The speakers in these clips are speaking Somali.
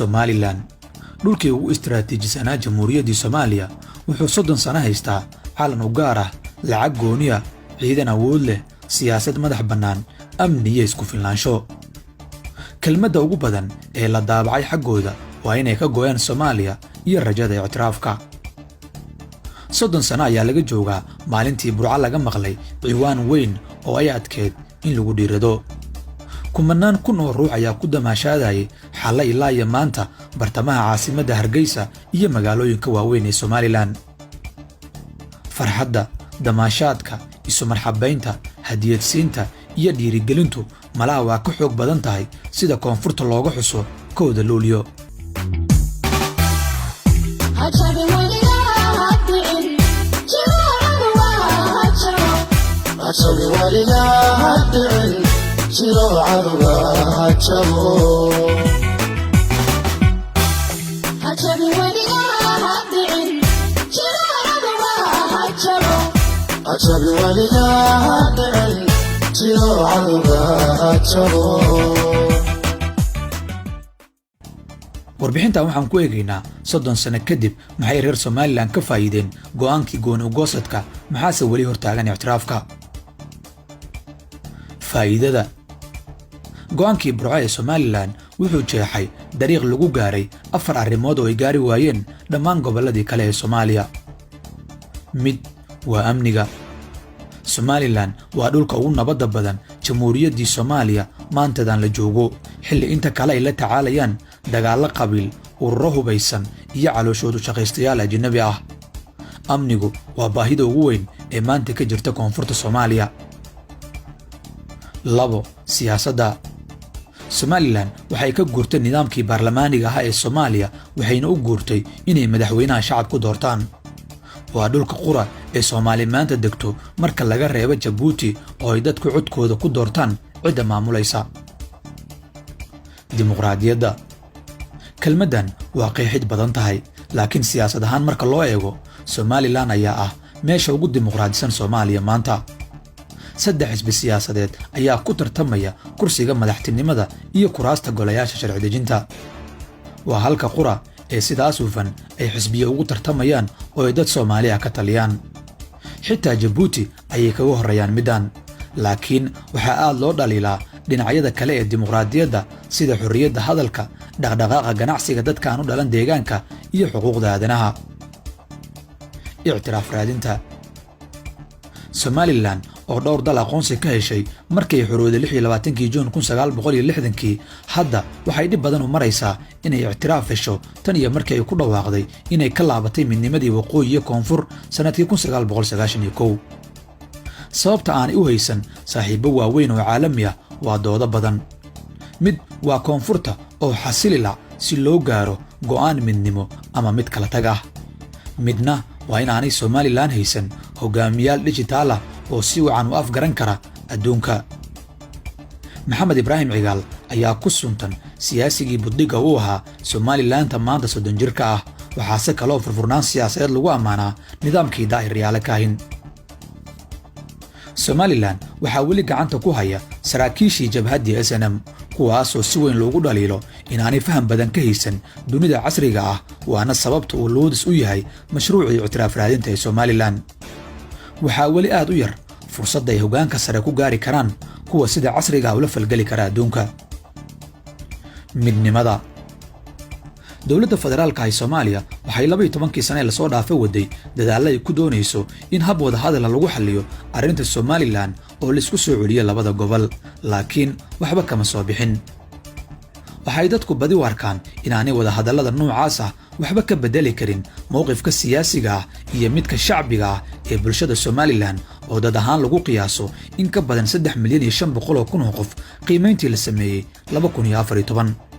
Somaliland dhulkii ugu istiraatiijisanaa Jamhuuriyaddii Soomaaliya wuxuu 30 sano haystaa calan u gaar ah, lacag gooni ah, ciidan awood leh, siyaasad madax bannaan, amni iyo isku filnaansho. Kelmadda ugu badan ee la daabacay xaggooda waa inay ka gooyaan Soomaaliya iyo rajada ictiraafka. 30 sano ayaa laga joogaa maalintii Burco laga maqlay ciwaan weyn oo ay adkeed in lagu dhiirado. kumanaan kun oo ruux ayaa ku damaashaadayay xalla ilaa iyo maanta bartamaha caasimadda Hargeysa iyo magaalooyinka waaweyn ee Somaliland. Farxadda, damaashaadka, isu marxabaynta, hadiyadsiinta iyo dhiirigelintu malaha waa ka xoog badan tahay sida koonfurta looga xuso 1 Luulyo. warbixintan waxaan ku eegaynaa 30 sano kadib maxay reer Somaliland ka faa'iideen go'aankii gooni u goosadka, maxaase weli hortaagan ictiraafka. faa'iidada go'aankii Burco ee Somaliland wuxuu jeexay dariiq lagu gaaray 4 arrimood oo ay gaari waayeen dhammaan gobolladii kale ee Soomaaliya. mid waa amniga. Somaliland waa dhulka ugu nabadda badan Jamhuuriyaddii Soomaaliya maantadan la joogo, xilli inta kale ay la tacaalayaan dagaalo qabiil, ururo hubaysan iyo calooshoodu shaqaystayaal ajnabi ah. amnigu waa baahida ugu weyn ee maanta ka jirta koonfurta Soomaaliya. 2 siyaasadda. Somaliland waxay ka guurtay nidaamkii baarlamaaniga ah ee Soomaaliya waxayna u guurtay inay madaxweynaha shacabku doortaan. waa dhulka qura ee Soomaali maanta degto marka laga reebo Jabuuti oo ay dadku codkooda ku doortaan cidda maamulaysa. dimuqraadiyadda. kelmaddan waa qeexid badan tahay, laakiin siyaasad ahaan marka loo eego Somaliland ayaa ah meesha ugu dimuqraadisan Soomaaliya maanta. 3 xisbi siyaasadeed ayaa ku tartamaya kursiga madaxtinimada iyo kuraasta golayaasha sharci dejinta. waa halka qura ee sidaas hufan ay xisbiyo ugu tartamayaan oo ay dad Soomaaliya ka taliyaan. xitaa Jabuuti ayay kaga horreeyaan midaan, laakiin waxaa aad loo dhaliilaa dhinacyada kale ee dimuqraadiyadda sida xorriyadda hadalka, dhaqdhaqaaqa ganacsiga dadka aan u dhalan deegaanka iyo xuquuqda aadanaha. ictiraaf raadinta. Somaliland oo dhowr dal aqoonsi ka heshay markay xorowday 26 Juun 1960, hadda waxay dhib badan u maraysaa inay ictiraaf hesho tan iyo markii ay ku dhawaaqday inay ka laabatay midnimadii waqooyi iyo koonfur sanadkii 1991. sababta aanay u haysan saaxiibo waaweyn oo caalami ah waa doodo badan. mid waa koonfurta oo xasilila si loo gaaro go'aan midnimo ama mid kala tag ah. midna waa inaanay Somaliland haysan hogaamiyaal dijitaal ah oo si wacan u afgaran kara adduunka. Maxamed Ibraahim Cigaal ayaa ku suntan siyaasigii buddiga u ahaa Somaliland maanta 30 jirka ah, waxaase kaloo furfurnaan siyaasadeed lagu ammaanaa nidaamkii daa'ir riyaale kaahin. Somaliland waxaa weli gacanta ku haya saraakiishii jabhaddii SNM, kuwaasoo si weyn loogu dhaliilo inaanay faham badan ka haysan dunida casriga ah, waana sababta uu loodis u yahay mashruucii ictiraaf raadinta ee Somaliland. waxaa weli aad u yar fursadda ay hoggaanka sare ku gaari karaan kuwa sida casriga ah ula falgeli kara adduunka. midnimada. dowladda federaalka ee Soomaaliya waxay 12 sano la soo dhaafay waday dadaal ay ku doonayso in hab wada hadal lagu xalliyo arrinta Somaliland oo la isku soo celiyo labada gobol, laakiin waxba kama soo bixin. waxay dadku badi u arkaan inaanay wada hadallada noocaas ah waxba ka bedeli karin mowqifka siyaasiga ah iyo midka shacbiga ah ee bulshada Somaliland oo dad ahaan lagu qiyaaso in ka badan 3,500,000 oo qof qiimayntii la sameeyay 2014.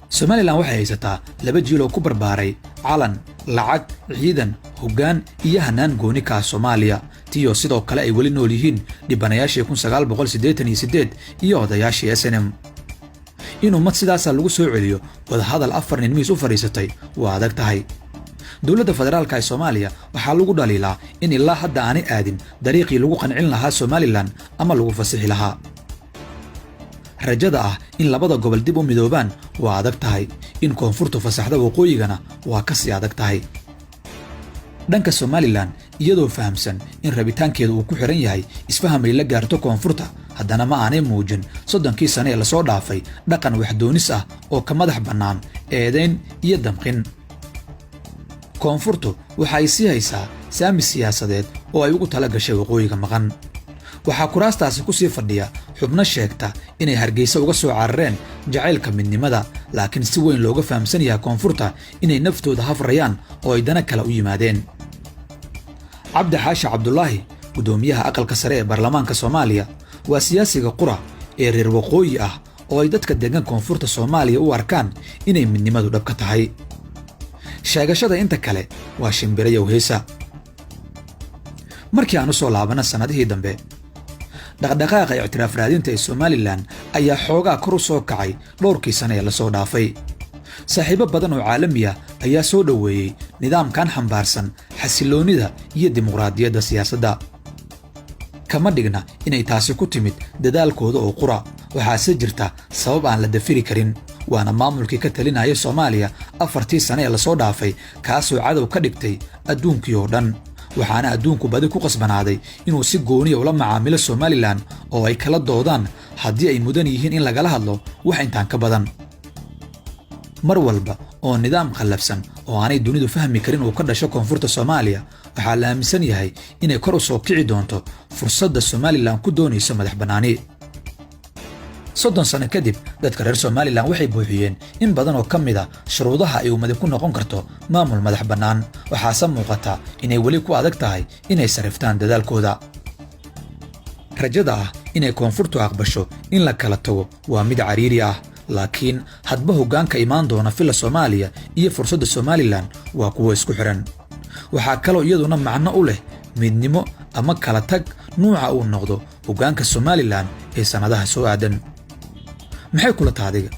Somaliland waxay haysataa 2 jiil oo ku barbaaray calan, lacag, ciidan, hoggaan iyo hanaan gooni ka Soomaaliya, tiyo sidoo kale ay weli nool yihiin dhibanayaashii 1988 iyo odayaashii SNM. in ummad sidaas lagu soo celiyo wada hadal 4 nin miis u fariisatay waa adag tahay. dowladda federaalka ee Soomaaliya waxaa lagu dhaliilaa in ilaa hadda aanay aadin dariiqii lagu qancin lahaa Somaliland ama lagu fasixi lahaa. rajada ah in labada gobol dib u midoobaan waa adag tahay, in koonfurtu fasaxda waqooyigana waa ka sii adag tahay. dhanka Somaliland iyadoo fahamsan in rabitaankeedu uu ku xiran yahay isfaham ay la gaarto koonfurta, haddana ma aanay muujin 30kii sane ee lasoo dhaafay dhaqan waxdoonis ah oo ka madax bannaan eedayn iyo damqin. koonfurtu waxa ay sii haysaa saami siyaasadeed oo ay ugu tala gashay waqooyiga maqan. waxaa kuraastaasi ku sii fadhiya xubno sheegta inay Hargeysa uga soo carareen jacaylka midnimada, laakiin si weyn looga fahamsan yahay koonfurta inay naftooda hafrayaan oo ay dana kale u yimaadeen. Cabdi Xaashi Cabdullaahi, gudoomiyaha aqalka sare ee baarlamaanka Soomaaliya, waa siyaasiga qura ee reer waqooyi ah oo ay dadka degan koonfurta Soomaaliya u arkaan inay midnimadu dhab ka tahay. sheegashada inta kale waa shimbirayow heesa. markii aan u soo laabana sanadihii dambe, dhaqdhaqaaqa ictiraaf raadinta ee Somaliland ayaa xoogaa kor u soo kacay dhowrkii sane ee lasoo dhaafay. saaxiibo badan oo caalami ah ayaa soo dhoweeyey nidaamkan xambaarsan xasiloonida iyo dimuqraadiyadda siyaasadda. kama dhigna inay taasi ku timid dadaalkooda oo qura, waxaase jirta sabab aan la dafiri karin, waana maamulkii ka talinaya Soomaaliya 4tii sane ee lasoo dhaafay, kaasoo cadow ka dhigtay adduunkii oo dhan. waxaana adduunku badi ku qasbanaaday inuu si gooniya ula macaamilo Somaliland oo ay kala doodaan haddii ay mudan yihiin in lagala hadlo wax intaan ka badan. mar walba oo nidaam khallafsan oo aanay dunidu fahmi karin uu ka dhasho koonfurta Soomaaliya, waxaa la aaminsan yahay inay kor u soo kici doonto fursadda Somaliland ku doonayso madax bannaani. 30 sano kadib, dadka reer Somaliland waxay buuxiyeen in badan oo ka mid ah shuruudaha ay ummadi ku noqon karto maamul madax bannaan, waxaase muuqata inay weli ku adag tahay inay sariftaan dadaalkooda. rajada ah inay koonfurtu aqbasho in la kala tago waa mid cariiri ah, laakiin hadba hoggaanka imaan doona fila Soomaaliya iyo fursadda Somaliland waa kuwo isku xiran. waxaa kaloo iyaduna macno u leh midnimo ama kala tag nuuca uu noqdo hoggaanka Somaliland ee sanadaha soo aadan. maxay kula tahay adiga?